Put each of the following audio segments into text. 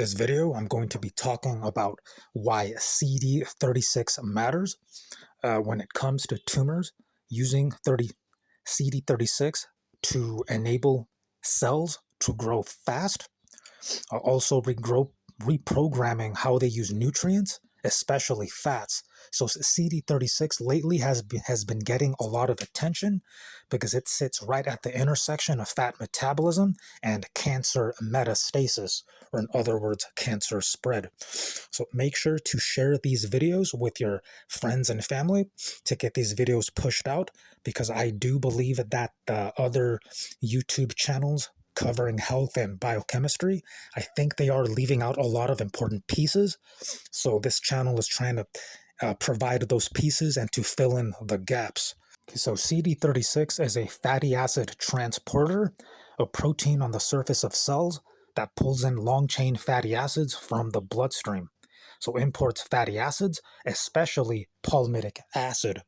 this video, I'm going to be talking about why CD36 matters when it comes to tumors, using CD36 to enable cells to grow fast, also reprogramming how they use nutrients, especially fats. So CD36 lately has been getting a lot of attention because it sits right at the intersection of fat metabolism and cancer metastasis, or in other words, cancer spread. So make sure to share these videos with your friends and family to get these videos pushed out, because I do believe that the other YouTube channels covering health and biochemistry, I think they are leaving out a lot of important pieces. So this channel is trying to provide those pieces and to fill in the gaps. So CD36 is a fatty acid transporter, a protein on the surface of cells that pulls in long-chain fatty acids from the bloodstream. So imports fatty acids, especially palmitic acid.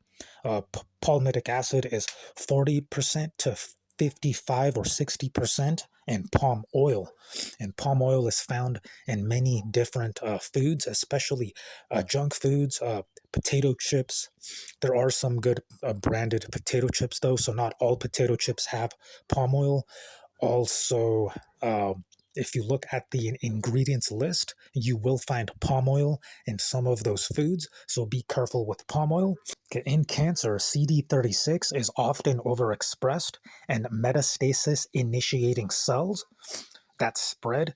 Palmitic acid is 40% to 55 or 60% in palm oil. And palm oil is found in many different foods, especially junk foods, potato chips. There are some good branded potato chips though, so not all potato chips have palm oil. Also, if you look at the ingredients list, you will find palm oil in some of those foods, so be careful with palm oil. In cancer, CD36 is often overexpressed in metastasis-initiating cells that spread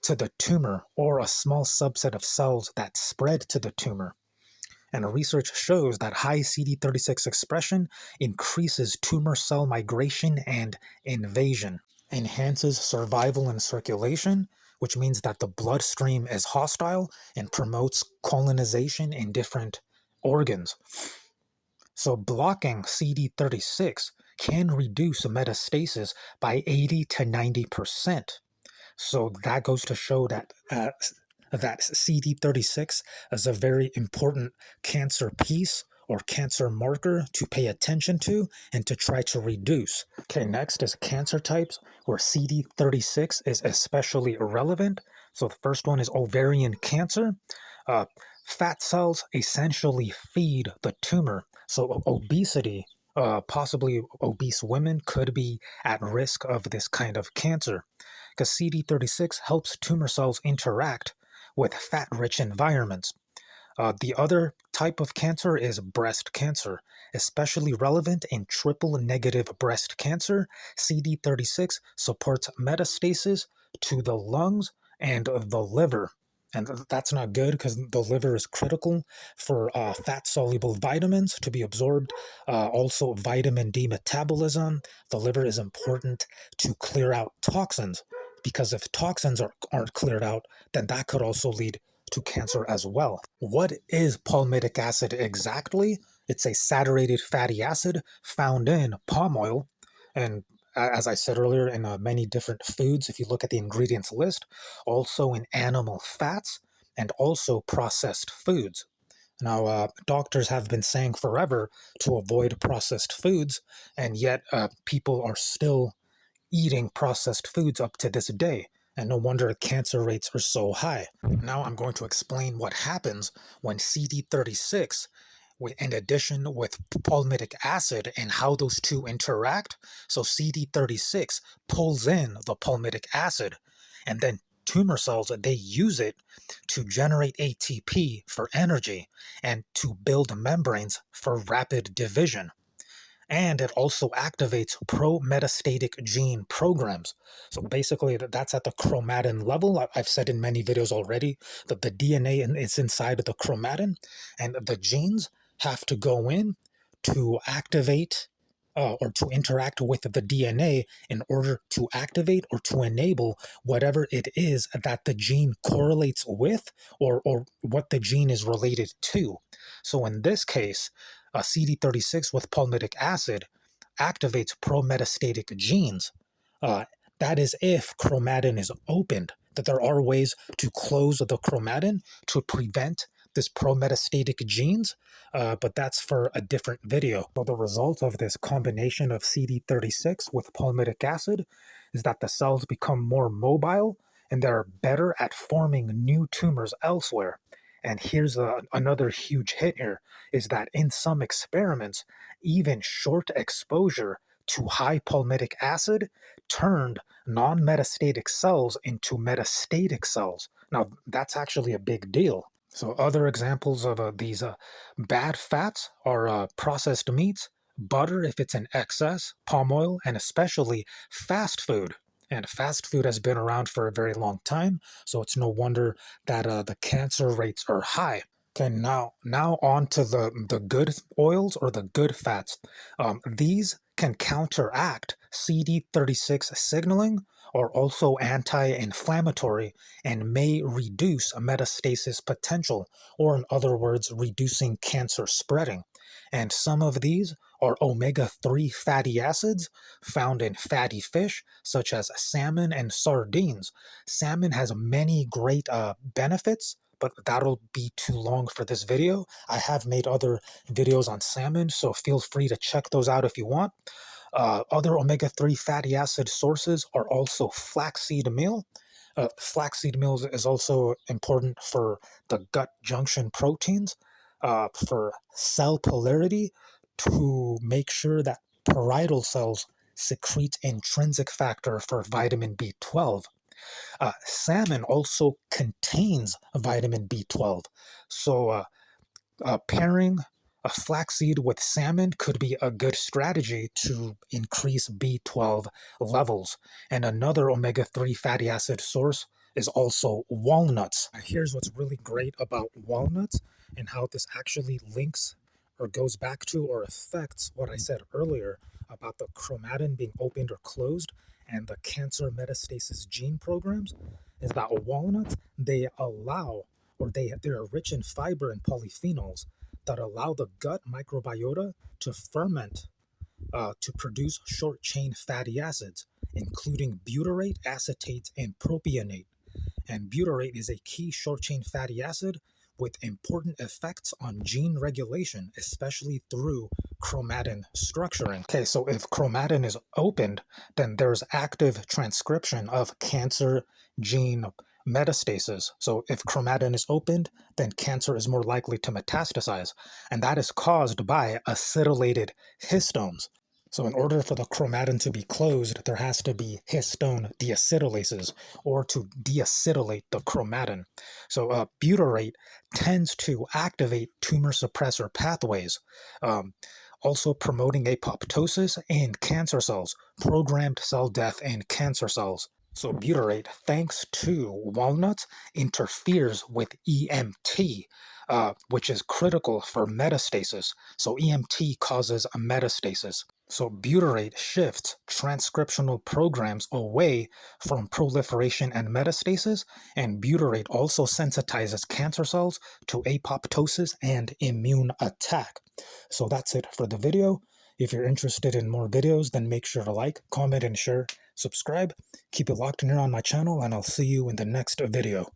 to the tumor, or a small subset of cells that spread to the tumor. And research shows that high CD36 expression increases tumor cell migration and invasion, enhances survival and circulation, which means that the bloodstream is hostile and promotes colonization in different organs. So blocking CD36 can reduce metastasis by 80 to 90%. So that goes to show that that CD36 is a very important cancer piece or cancer marker to pay attention to and to try to reduce. Okay, next is cancer types where CD36 is especially relevant. So the first one is ovarian cancer. Fat cells essentially feed the tumor. So obesity, possibly obese women could be at risk of this kind of cancer, because CD36 helps tumor cells interact with fat-rich environments. The other type of cancer is breast cancer, especially relevant in triple-negative breast cancer. CD36 supports metastasis to the lungs and the liver. And that's not good, because the liver is critical for fat-soluble vitamins to be absorbed. Also, vitamin D metabolism. The liver is important to clear out toxins, because if toxins aren't cleared out, then that could also lead to cancer as well. What is palmitic acid exactly? It's a saturated fatty acid found in palm oil, and as I said earlier, in many different foods, if you look at the ingredients list, also in animal fats, and also processed foods. Now, doctors have been saying forever to avoid processed foods, and yet people are still eating processed foods up to this day, and no wonder cancer rates are so high. Now I'm going to explain what happens when CD36, in addition with palmitic acid, and how those two interact. So CD36 pulls in the palmitic acid, and then tumor cells, they use it to generate ATP for energy and to build membranes for rapid division. And it also activates pro-metastatic gene programs. So basically, that's at the chromatin level. I've said in many videos already that the DNA is inside the chromatin, and the genes have to go in to activate or to interact with the DNA in order to activate or to enable whatever it is that the gene correlates with, or what the gene is related to. So in this case, CD36 with palmitic acid activates pro-metastatic genes. That is if chromatin is opened, that there are ways to close the chromatin to prevent this pro-metastatic genes, but that's for a different video. So the result of this combination of CD36 with palmitic acid is that the cells become more mobile and they're better at forming new tumors elsewhere. And here's another huge hit here is that in some experiments, even short exposure to high palmitic acid turned non metastatic cells into metastatic cells. Now, that's actually a big deal. So, other examples of these bad fats are processed meats, butter if it's in excess, palm oil, and especially fast food. And fast food has been around for a very long time, so it's no wonder that the cancer rates are high. Okay, now on to the good oils or the good fats. These can counteract CD36 signaling, are also anti-inflammatory, and may reduce metastasis potential, or in other words, reducing cancer spreading. And some of these are omega-3 fatty acids found in fatty fish, such as salmon and sardines. Salmon has many great benefits, but that'll be too long for this video. I have made other videos on salmon, so feel free to check those out if you want. Other omega-3 fatty acid sources are also flaxseed meal. Flaxseed meal is also important for the gut junction proteins, for cell polarity, to make sure that parietal cells secrete intrinsic factor for vitamin B12. Salmon also contains vitamin B12, so pairing a flaxseed with salmon could be a good strategy to increase B12 levels. And another omega-3 fatty acid source is also walnuts. Here's what's really great about walnuts and how this actually links or goes back to or affects what I said earlier about the chromatin being opened or closed and the cancer metastasis gene programs, is that walnuts, they allow, or they're rich in fiber and polyphenols that allow the gut microbiota to ferment to produce short chain fatty acids, including butyrate, acetate, and propionate. And butyrate is a key short chain fatty acid with important effects on gene regulation, especially through chromatin structuring. Okay, so if chromatin is opened, then there's active transcription of cancer gene metastasis. So if chromatin is opened, then cancer is more likely to metastasize, and that is caused by acetylated histones. So in order for the chromatin to be closed, there has to be histone deacetylases, or to deacetylate the chromatin. So butyrate tends to activate tumor suppressor pathways, um, also promoting apoptosis in cancer cells, programmed cell death in cancer cells. So butyrate, thanks to walnuts, interferes with EMT, which is critical for metastasis. So EMT causes a metastasis. So butyrate shifts transcriptional programs away from proliferation and metastasis, and butyrate also sensitizes cancer cells to apoptosis and immune attack. So that's it for the video. If you're interested in more videos, then make sure to like, comment, and share. Subscribe. Keep it locked in here on my channel, and I'll see you in the next video.